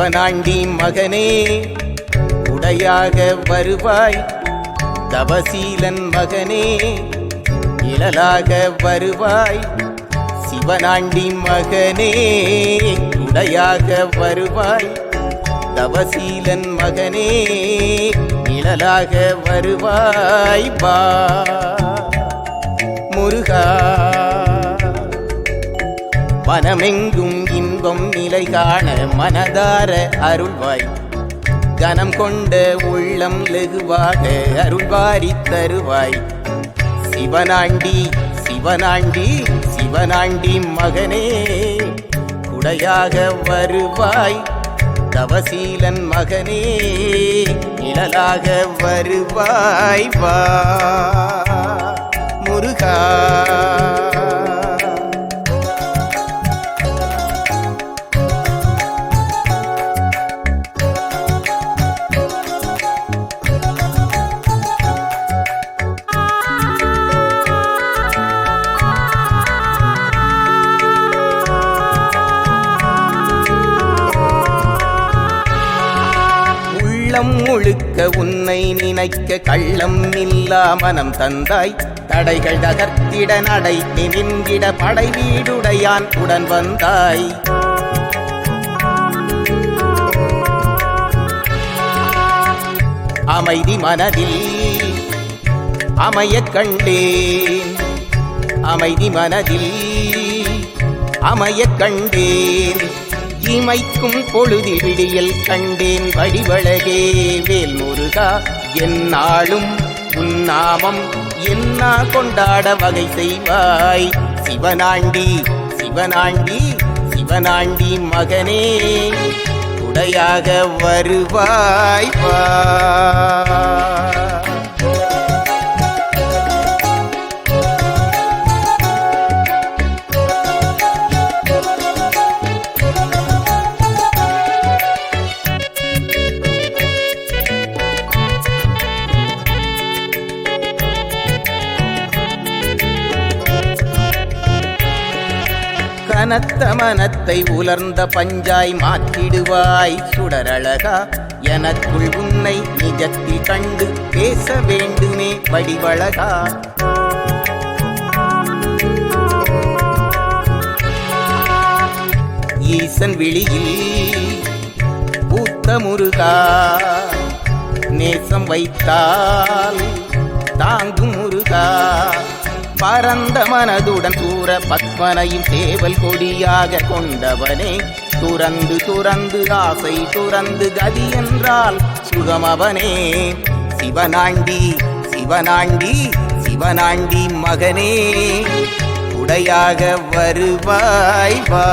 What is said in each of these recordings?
சிவனாண்டி மகனே உடையாக வருவாய். தவசீலன் மகனே நிழலாக வருவாய். சிவனாண்டி மகனே உடையாக வருவாய். தவசீலன் மகனே நிழலாக வருவாய். வா முருகா. மனமெங்கும் இன்பம் நிலை காண மனதார அருள்வாய். கனம் கொண்ட உள்ளம் லகுவாக அருள்வாரி தருவாய். சிவனாண்டி சிவனாண்டி சிவனாண்டி மகனே குடையாக வருவாய். தவசீலன் மகனே நிழலாக வருவாய். வா முருகா. முழுக்க உன்னை நினைக்க கள்ளம் இல்லா மனம் தந்தாய். தடைகள் தகர்த்திட நடை நின்றிட படை வீடுடையான் உடன் வந்தாய். அமைதி மனதில் அமைய கண்டேன். அமைதி மனதில் அமைய கண்டேன். இமைக்கும் பொழுதில் விடியல் கண்டேன். வடிவழகே வேல் முருகா. என்னாலும் உன்னாமம் என்னா கொண்டாட வகை செய்வாய். சிவனாண்டி சிவனாண்டி சிவனாண்டி மகனே உடையாக வருவாய். வா கனத்த மனத்தை உலர்ந்த பஞ்சாய் மாற்றிடுவாய். சுடரழகா எனக்குள் உன்னை நிஜத்தில் கண்டு பேச வேண்டுமே வடிவழகா. ஈசன் விழியில் பூத்த முருகா. நேசம் வைத்தால் தாங்கும் முருகா. பரந்த மனதுடன் தூர பத்மனையும் சேவல் கொடியாக கொண்டவனே. துறந்து துறந்து ஆசை துறந்து கதி என்றால் சுகமவனே. சிவனாண்டி சிவனாண்டி சிவனாண்டி மகனே உடையாக வருவாய். வா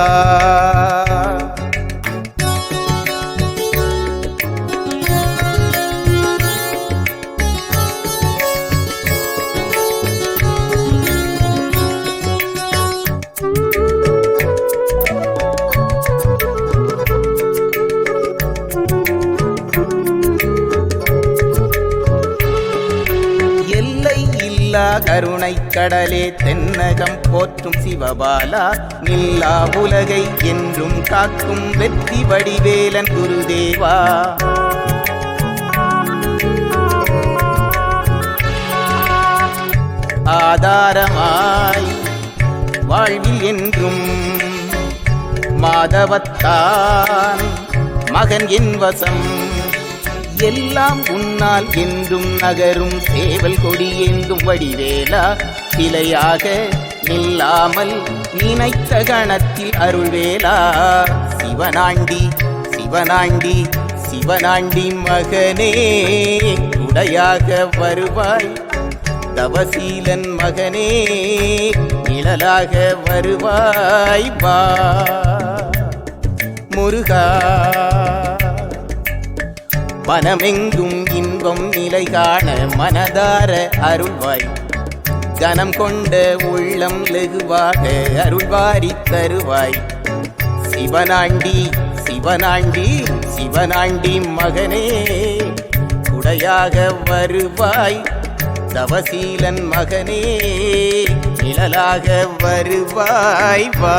கருணை கடலே தென்னகம் போற்றும் சிவபாலா. நில்லா உலகை என்றும் காக்கும் வெற்றி வடிவேலன் குருதேவா. ஆதாரமாய் வாழ்வில் என்றும் மாதவத்தான் மகன் என் வசம். எல்லாம் உன்னால் என்றும் நகரும் சேவல் கொடி ஏந்தும் வடிவேலா. சிலையாக நில்லாமல் நினைத்த கணத்தில் அருள்வேலா. சிவனாண்டி சிவனாண்டி சிவனாண்டி மகனே உடையாக வருவாய். தவசீலன் மகனே நிழலாக வருவாய். வா முருகா. மனமெங்கும் இன்பம் நிலை காண மனதார அருள்வாய். கனம் கொண்ட உள்ளம் லகுவாக அருள்வாரி தருவாய். சிவனாண்டி சிவனாண்டி சிவனாண்டி மகனே குடையாக வருவாய். தவசீலன் மகனே நிழலாக வருவாய். வா